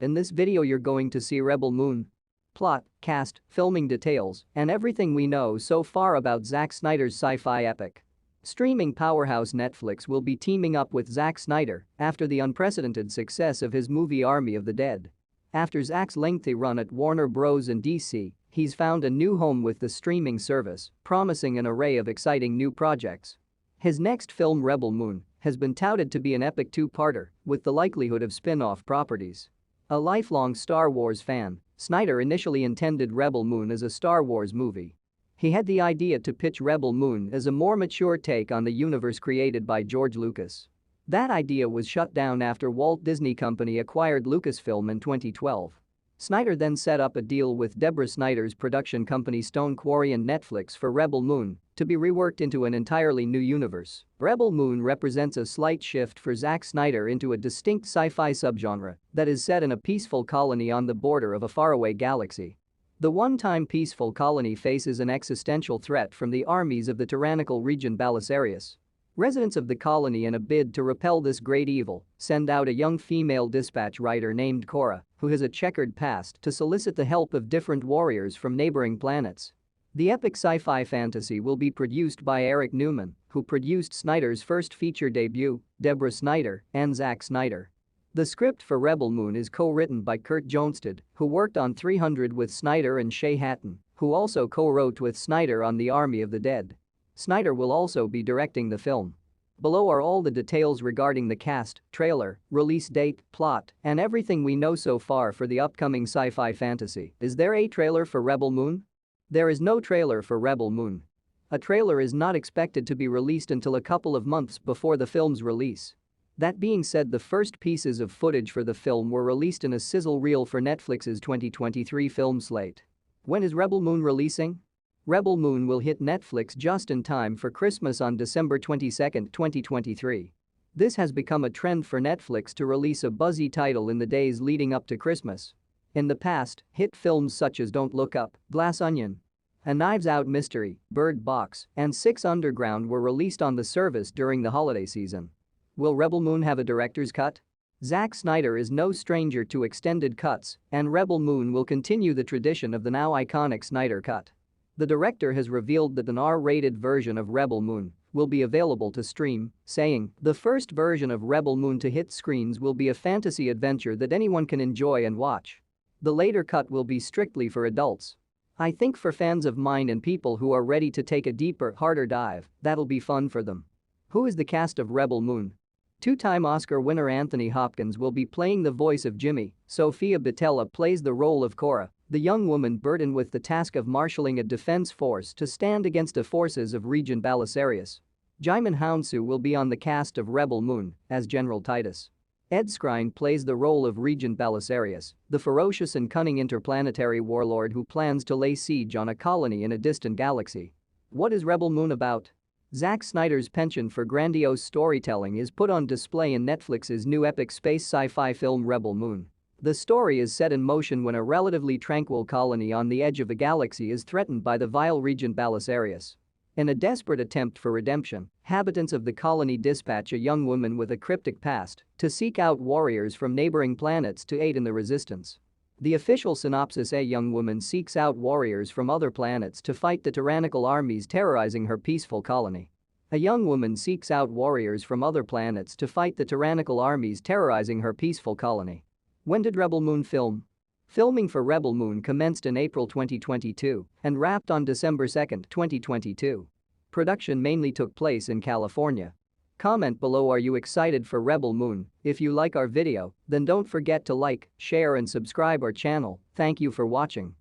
In this video you're going to see Rebel Moon. Plot, cast, filming details, and everything we know so far about Zack Snyder's sci-fi epic. Streaming powerhouse Netflix will be teaming up with Zack Snyder after the unprecedented success of his movie Army of the Dead. After Zack's lengthy run at Warner Bros. And DC, he's found a new home with the streaming service, promising an array of exciting new projects. His next film, Rebel Moon, has been touted to be an epic two-parter with the likelihood of spin-off properties. A lifelong Star Wars fan, Snyder initially intended Rebel Moon as a Star Wars movie. He had the idea to pitch Rebel Moon as a more mature take on the universe created by George Lucas. That idea was shut down after Walt Disney Company acquired Lucasfilm in 2012. Snyder then set up a deal with Deborah Snyder's production company Stone Quarry and Netflix for Rebel Moon to be reworked into an entirely new universe. Rebel Moon represents a slight shift for Zack Snyder into a distinct sci-fi subgenre that is set in a peaceful colony on the border of a faraway galaxy. The one-time peaceful colony faces an existential threat from the armies of the tyrannical Regent Belisarius. Residents of the colony, in a bid to repel this great evil, send out a young female dispatch rider named Cora, who has a checkered past, to solicit the help of different warriors from neighboring planets. The epic sci-fi fantasy will be produced by Eric Newman, who produced Snyder's first feature debut, Deborah Snyder, and Zack Snyder. The script for Rebel Moon is co-written by Kurt Johnstad, who worked on 300 with Snyder, and Shay Hatton, who also co-wrote with Snyder on The Army of the Dead. Snyder will also be directing the film. Below are all the details regarding the cast, trailer, release date, plot, and everything we know so far for the upcoming sci-fi fantasy. Is there a trailer for Rebel Moon? There is no trailer for Rebel Moon. A trailer is not expected to be released until a couple of months before the film's release. That being said, the first pieces of footage for the film were released in a sizzle reel for Netflix's 2023 film slate. When is Rebel Moon releasing? Rebel Moon will hit Netflix just in time for Christmas on December 22, 2023. This has become a trend for Netflix to release a buzzy title in the days leading up to Christmas. In the past, hit films such as Don't Look Up, Glass Onion, A Knives Out Mystery, Bird Box, and Six Underground were released on the service during the holiday season. Will Rebel Moon have a director's cut? Zack Snyder is no stranger to extended cuts, and Rebel Moon will continue the tradition of the now iconic Snyder Cut. The director has revealed that an R-rated version of Rebel Moon will be available to stream, saying, "The first version of Rebel Moon to hit screens will be a fantasy adventure that anyone can enjoy and watch. The later cut will be strictly for adults. I think for fans of mine and people who are ready to take a deeper, harder dive, that'll be fun for them." Who is the cast of Rebel Moon? Two-time Oscar winner Anthony Hopkins will be playing the voice of Jimmy. Sofia Boutella plays the role of Cora, the young woman burdened with the task of marshalling a defense force to stand against the forces of Regent Belisarius. Djimon Hounsou will be on the cast of Rebel Moon as General Titus. Ed Skrein plays the role of Regent Belisarius, the ferocious and cunning interplanetary warlord who plans to lay siege on a colony in a distant galaxy. What is Rebel Moon about? Zack Snyder's penchant for grandiose storytelling is put on display in Netflix's new epic space sci-fi film Rebel Moon. The story is set in motion when a relatively tranquil colony on the edge of a galaxy is threatened by the vile Regent Belisarius. In a desperate attempt for redemption, inhabitants of the colony dispatch a young woman with a cryptic past to seek out warriors from neighboring planets to aid in the resistance. The official synopsis: a young woman seeks out warriors from other planets to fight the tyrannical armies terrorizing her peaceful colony. A young woman seeks out warriors from other planets to fight the tyrannical armies terrorizing her peaceful colony. When did Rebel Moon film? Filming for Rebel Moon commenced in April 2022 and wrapped on December 2, 2022. Production mainly took place in California. Comment below, are you excited for Rebel Moon? If you like our video, then don't forget to like, share and subscribe our channel. Thank you for watching.